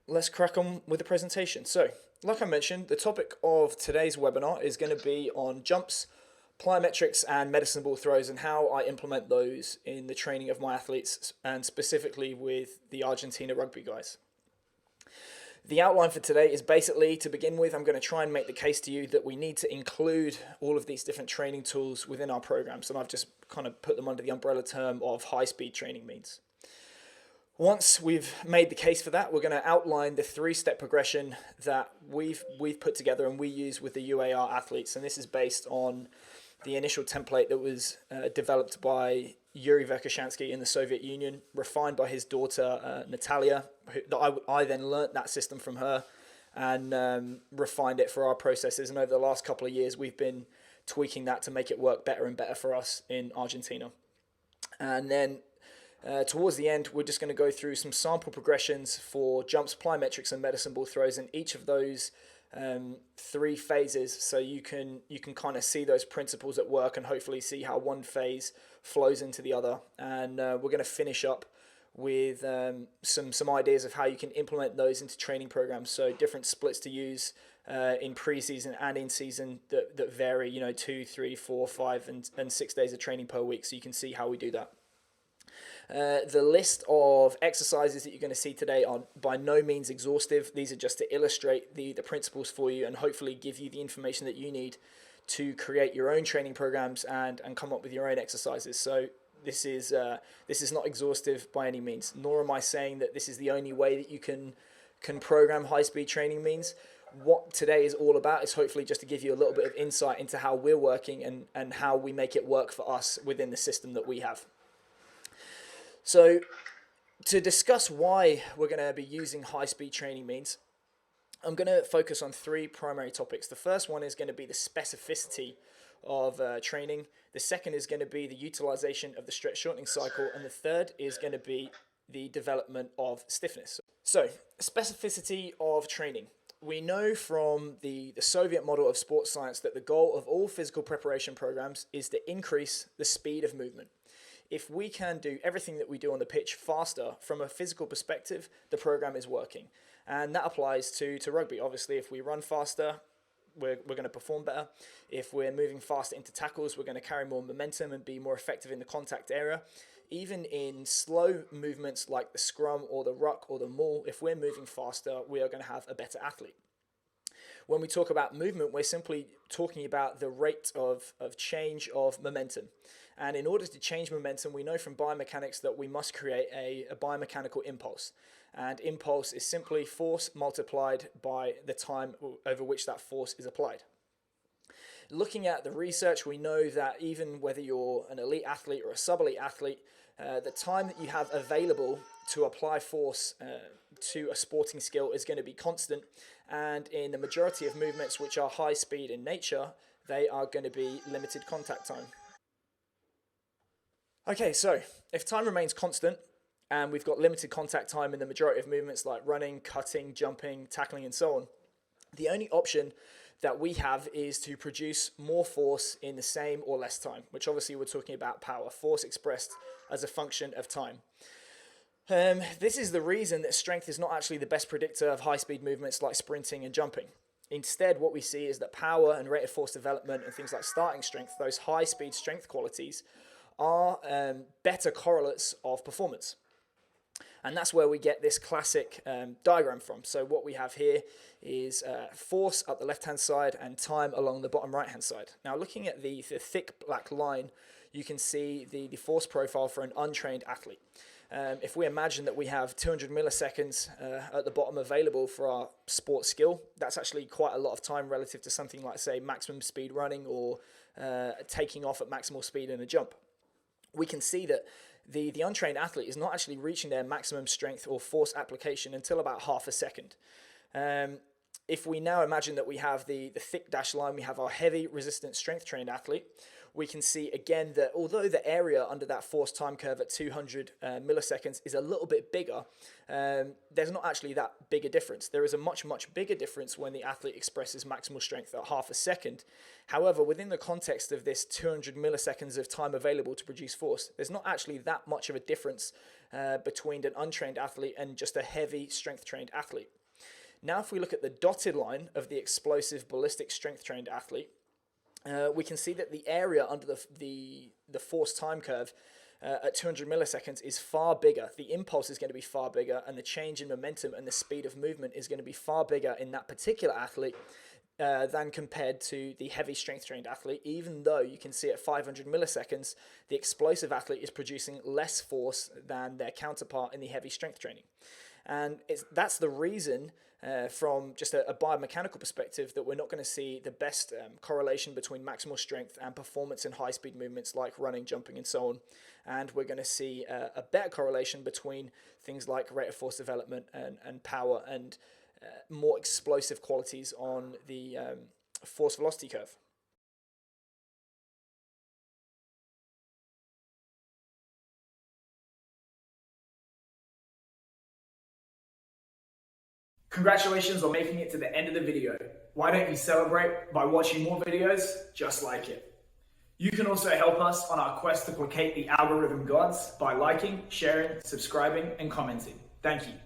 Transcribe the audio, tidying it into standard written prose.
let's crack on with the presentation. So, like I mentioned, the topic of today's webinar is going to be on jumps, plyometrics, and medicine ball throws, and how I implement those in the training of my athletes, and specifically with the Argentina rugby guys. The outline for today is basically, to begin with, I'm going to try and make the case to you that we need to include all of these different training tools within our programs, and I've just kind of put them under the umbrella term of high-speed training means. Once we've made the case for that, we're going to outline the three-step progression that we've put together and we use with the UAR athletes. And this is based on the initial template that was developed by Yuri Verkhoshansky in the Soviet Union, refined by his daughter Natalia. I then learnt that system from her and refined it for our processes. And over the last couple of years, we've been tweaking that to make it work better and better for us in Argentina. And then towards the end, we're just going to go through some sample progressions for jumps, plyometrics, and medicine ball throws in each of those three phases, so you can kind of see those principles at work and hopefully see how one phase flows into the other. And we're going to finish up with some ideas of how you can implement those into training programs. So different splits to use in pre-season and in season that vary, 2, 3, 4, 5, and 6 days of training per week. So you can see how we do that. The list of exercises that you're going to see today are by no means exhaustive. These are just to illustrate the principles for you and hopefully give you the information that you need to create your own training programs and come up with your own exercises. So this is not exhaustive by any means, nor am I saying that this is the only way that you can program high-speed training means. What today is all about is hopefully just to give you a little bit of insight into how we're working and how we make it work for us within the system that we have. So to discuss why we're going to be using high-speed training means, I'm going to focus on three primary topics. The first one is going to be the specificity of training. The second is going to be the utilization of the stretch shortening cycle. And the third is going to be the development of stiffness. So specificity of training. We know from the Soviet model of sports science that the goal of all physical preparation programs is to increase the speed of movement. If we can do everything that we do on the pitch faster from a physical perspective, the program is working. And that applies to rugby. Obviously, if we run faster, we're going to perform better. If we're moving faster into tackles, we're going to carry more momentum and be more effective in the contact area. Even in slow movements like the scrum or the ruck or the maul, if we're moving faster, we are going to have a better athlete. When we talk about movement, we're simply talking about the rate of change of momentum. And in order to change momentum, we know from biomechanics that we must create a biomechanical impulse. And impulse is simply force multiplied by the time over which that force is applied. Looking at the research, we know that even whether you're an elite athlete or a sub-elite athlete, the time that you have available to apply force to a sporting skill is going to be constant. And in the majority of movements which are high speed in nature, they are going to be limited contact time. Okay, so if time remains constant and we've got limited contact time in the majority of movements like running, cutting, jumping, tackling, and so on, the only option that we have is to produce more force in the same or less time, which obviously we're talking about power, force expressed as a function of time. This is the reason that strength is not actually the best predictor of high-speed movements like sprinting and jumping. Instead, what we see is that power and rate of force development and things like starting strength, those high-speed strength qualities, are better correlates of performance. And that's where we get this classic diagram from. So what we have here is force up the left-hand side and time along the bottom right-hand side. Now looking at the thick black line, you can see the force profile for an untrained athlete. If we imagine that we have 200 milliseconds at the bottom available for our sport skill, that's actually quite a lot of time relative to something like, say, maximum speed running or taking off at maximal speed in a jump. We can see that the untrained athlete is not actually reaching their maximum strength or force application until about half a second. If we now imagine that we have the thick dashed line, we have our heavy resistant strength trained athlete, we can see again that although the area under that force time curve at 200 milliseconds is a little bit bigger, there's not actually that big a difference. There is a much bigger difference when the athlete expresses maximal strength at half a second. However, within the context of this 200 milliseconds of time available to produce force, there's not actually that much of a difference between an untrained athlete and just a heavy strength trained athlete. Now, if we look at the dotted line of the explosive ballistic strength trained athlete, we can see that the area under the force time curve at 200 milliseconds is far bigger. The impulse is going to be far bigger, and the change in momentum and the speed of movement is going to be far bigger in that particular athlete than compared to the heavy strength trained athlete, even though you can see at 500 milliseconds, the explosive athlete is producing less force than their counterpart in the heavy strength training. And that's the reason, from just a biomechanical perspective, that we're not going to see the best correlation between maximal strength and performance in high-speed movements like running, jumping, and so on. And we're going to see a better correlation between things like rate of force development and power and more explosive qualities on the force velocity curve. Congratulations on making it to the end of the video. Why don't you celebrate by watching more videos just like it? You can also help us on our quest to placate the algorithm gods by liking, sharing, subscribing, and commenting. Thank you.